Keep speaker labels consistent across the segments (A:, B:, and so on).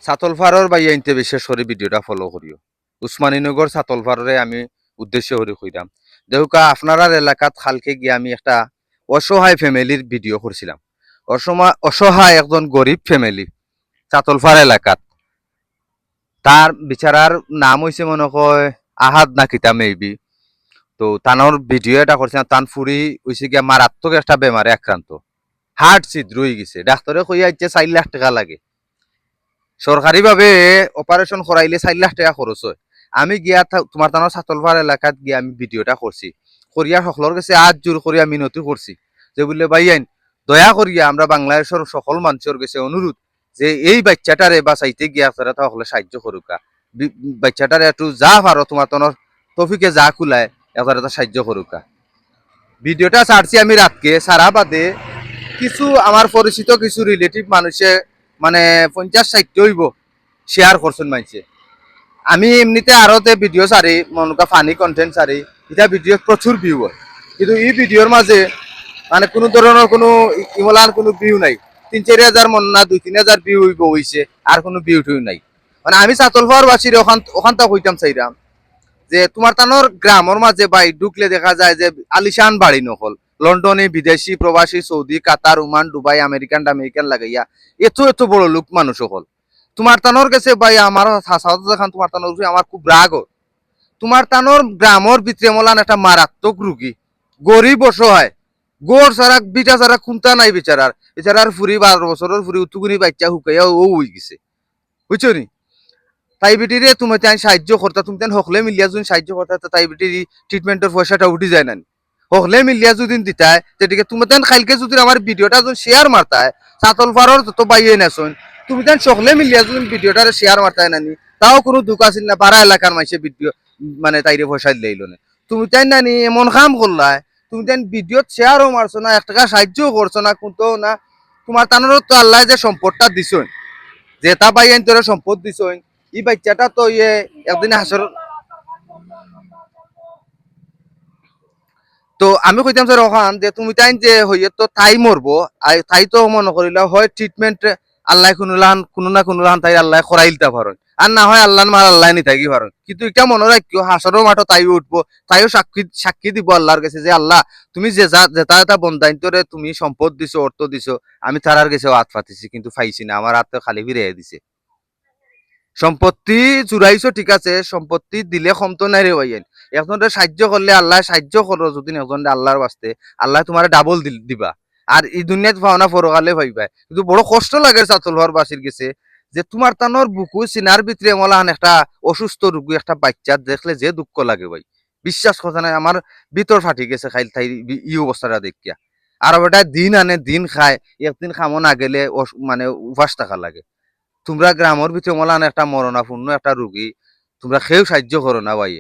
A: ছাতলফারর by আইনতে বিশেষ করে ভিডিওটা ফলো করিও। উসমানীনগর ছাতলফাররে আমি উদ্দেশ্য করে কইরাম দেউকা আপনার এলাকাত খালকে গিয়ে আমি একটা অসহায় ফ্যামিলির ভিডিও করছিলাম। অসহায় একজন গরিব ফ্যামিলি ছাতলফার এলাকাত, তার বিচারার নাম হয়েছে মনে হয় আহাদ না কিতা মেবি। তো তানোর ভিডিও এটা করছিলাম, তান ফুরি হয়েছে গিয়া মারাত্মক একটা বেমারে আক্রান্ত, হার্ট ছিদ্র হয়ে গেছে। ডাক্তারে কইয়া ইচ্ছে 4 লাখ টাকা লাগে, সরকারিভাবে অপারেশন করাইলে 4 লাখ টাকা খরচ হয়। আমি গিয়া তোমার তানোর ছাতলফার এলাকাত গিয়া আমি ভিডিওটা করছি, করিয়া সকলের কাছে আজ জোর করিয়া মিনতি করছি যে বললে ভাই আইন দয়া করিয়া আমরা বাংলাদেশের সকল মানুষের কাছে অনুরোধ যে এই বাচ্চাটারে বাঁচাইতে গিয়া আপনারা সকলে সাহায্য করুকা, বাচ্চাটারে একটু যা পারো তোমার তানোর তফিকে যা কুলায় এবার এটা সাহায্য করুকা। ভিডিওটা ছাড়ছি আমি রাতকে, সারা বাদে কিছু আমার পরিচিত কিছু রিলেটিভ মানুষে মানে 50-60 হইব শেয়ার করছেন মানছে। আমি এমনিতে আরোতে ভিডিও সারি মনে ফানি কন্টেন্ট সারি, এটা ভিডিও প্রচুর ভিউ হয়, কিন্তু এই ভিডিওর মাঝে মানে কোনো ধরনের কোনো ইমলার কোনো ভিউ নাই। 3-4 হাজার মন না 2-3 হাজার ভিউ হইছে, আর কোনো ভিউ টিউ নাই। মানে আমি ছাতলফার বাসীর ওখান থেকে হইতাম চাইরাম যে তোমার তানোর গ্রামের মাঝে বাই ঢুকলে দেখা যায় যে আলিশান বাড়ি নকল, লন্ডনে বিদেশি প্রবাসী সৌদি কাতার ওমান দুবাই আমেরিকান লাগাইয়া এত এত বড় লোক মানুষ হল। তোমার তানোর কাছে ভাই আমার দেখান তোমার তানোর আমার খুব রাগ। তোমার তানোর গ্রামের ভিতরে মলান একটা মারাত্মক রুগী, গরিব অসহায়, গোড় সারা বিটা সারা খুনতা নাই বেচারার ফুরি 12 বছরের ফুরি উতুগুনি বাচ্চা হুকাইয়া ও হয়ে গেছে, বুঝছো নি? তাই বেটিরে তুমি তাই সাহায্য করতা, তুমি তাই হকলে মিলিয়া যদি সাহায্য করতা তাই বেটির ট্রিটমেন্টের পয়সাটা উঠি যায় না। হকলে মিলিয়া যদি দিতায় সেটিকে তুমি তাই খাইলকে যদি আমার ভিডিওটা যদি শেয়ার মারতায় ছাতলফারর যত বাইয়ে নেছুন, তুমি তাই সকলে মিলিয়া যদি ভিডিওটা শেয়ার মারতায় নানি, তাও কোনো দুঃখ আছিল না। পাড়া এলাকার মানুষের ভিডিও মানে তাইরে পয়সা দিলেইল না। তুমি তাই নানি এমন কাম করলাই, তুমি তাই ভিডিওত শেয়ারও মারছো না, 1 টাকা সাহায্যও করছো না, কিন্তু না তোমার তানোর তো আল্লাহ যে সম্পদটা দিছই, যে তা বাইয়ান তোরা সম্পদ দিছই, এই বাচ্চাটা তো একদিন হাসর। তো আমি কইতাম স্যার ওখান যে তুমি তাই যে হইয়ে তো তাই মরবো, আর তাই তো মনে করিলা হয় ট্রিটমেন্ট আল্লাহ কোনো না কোনো লাহান তাই আল্লাহ করাই দিতে পারেন, আর না হয় আল্লাহ মার আল্লাহ নি থাকি পারেন। কিন্তু এটা মনে রাখিও হাসরের মাঠও তাই উঠবো, তাইও সাক্ষী দিব আল্লাহর কাছে যে আল্লাহ তুমি যেটা এটা বন্ধাইন তোরে তুমি সম্পদ দিছো, অর্থ দিছো, আমি তারার কাছে হাত পাতিছি কিন্তু পাইছি না, আমার হাতে খালি ফিরে দিছে। সম্পত্তি চুরাইছো ঠিক আছে, সম্পত্তি দিলে কমতো নাই রে ভাইয়েন। একজনকে সাহায্য করলে আল্লাহ সাহায্য করো, যদি একজনকে আল্লাহর বাস্তে আল্লাহ তোমার ডাবল দিবা। আর এই দুনিয়াত পাওনা পরকালে পাইবা। কিন্তু বড় কষ্ট লাগে ছাতল হওয়ার বাসির গেছে যে তোমার তানোর বুকু সিনার ভিতরে মলাহান একটা অসুস্থ রোগী একটা বাচ্চা দেখলে যে দুঃখ লাগে ভাই, বিশ্বাস কথা নাই আমার ভিতর ফাটি গেছে খাইল তাই ই অবস্থাটা দেখিয়া। আর ওটা দিন আনে দিন খায়, একদিন খামো না গেলে মানে উপাস থাকা লাগে। তোমরা গ্রামের ভিতরে মলান একটা মরণাপূর্ণ একটা রোগী, তোমরা কেউ সাহায্য করো না ভাই।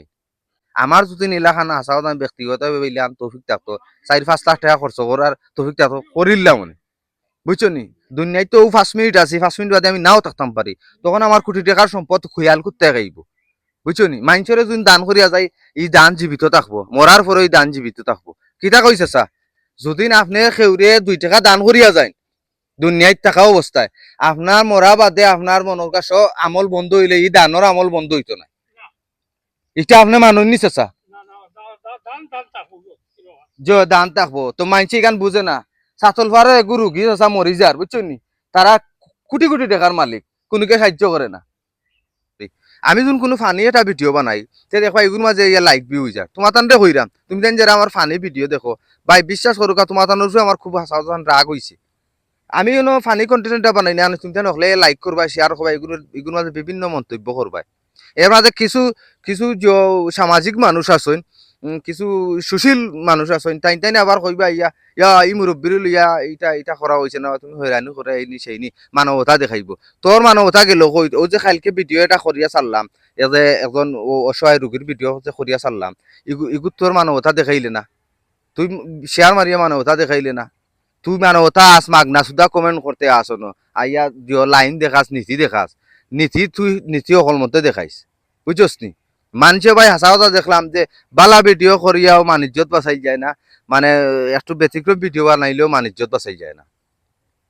A: আমার যদি নীলাখানা আসাও আমি ব্যক্তিগতভাবে বললাম তৌফিক থাকতো 4-5 লাখ টাকা খরচ করার তৌফিক থাকতো করিলাম মানে, বুঝছো নি? দুনিয়ায় তো 5 মিনিট আছে, 5 মিনিট বাদে আমি নাও থাকতাম পারি, তখন আমার কোটি টাকার সম্পদ খুয়াল করতে গাইব, বুঝছো নি? মানুষের যদি দান করিয়া যায় এই দান জীবিত থাকবো, মরার পরে এই দান জীবিত থাকবো। কিতা কইছে চা, যদি আপনি খেউরে 2 টাকা দান করিয়া যায় দুনিয়ায় থাকা অবস্থায়, আপনার মরা বাদে আপনার মনের কাছে আমল বন্ধ হইলে এই দানোর আমল বন্ধ হইতো না। এটা আপনি মানুষ নিছে চা যে দান থাকবো, তো মানছি এখান বুঝে না। ছাতল ফারে গুরু গি চা মরি যার, বুঝছো নি? তারা কোটি কোটি টাকার মালিক, কোনোকে সাহায্য করে না। আমি যখন কোনো ফানি একটা ভিডিও বানাই তে দেখো এগুলোর মাঝে লাইক ভিউ হয়ে যায়, তোমার তানরে হইরাম তুমি দেন যারা আমার ফানি ভিডিও দেখো ভাই বিশ্বাস করো তোমার তানোর আমার খুব রাগ হয়েছে। আমি ফানি কন্টেন্ট বানাই না, তুমি হলে লাইক করবা, শেয়ার করবা, এগুলোর মাঝে বিভিন্ন মন্তব্য করবা। এর মাঝে কিছু কিছু সামাজিক মানুষ আছেন, কিছু সুশীল মানুষ আছেন, তাই তাই আবার কইবা ই মুরব্বীর লইয়া এটা করা হয়েছে না, তুমি হয়রানি করে এইনি সেইনি মানবতা দেখাইব। তোর মানবতা গেল কই? ও যে কালকে ভিডিও এটা করিয়া চাললাম, এ যে একজন অসহায় রোগীর ভিডিও যে করিয়া চাললাম, ইগুত তোর মানবতা দেখাইলে না, তুই শেয়ার মারিয়া মানবতা দেখাইলে না। তুই মানবতা আস মাগনা সুদা কমেন্ট করতে আসো ন, আইয়া দিও লাইন দেখাস, নীতি দেখাস, নীতি তুই নীতি অকল মতে দেখাইস, বুঝছস নি? মানুষে ভাই হাসা কথা দেখলাম যে বালা ভিডিও করিয়াও মানিজ্যত বাঁচাই যায় না, মানে একটু ব্যতিক্রম ভিডিও বানাইলেও মানিজ্যত বাঁচাই যায় না।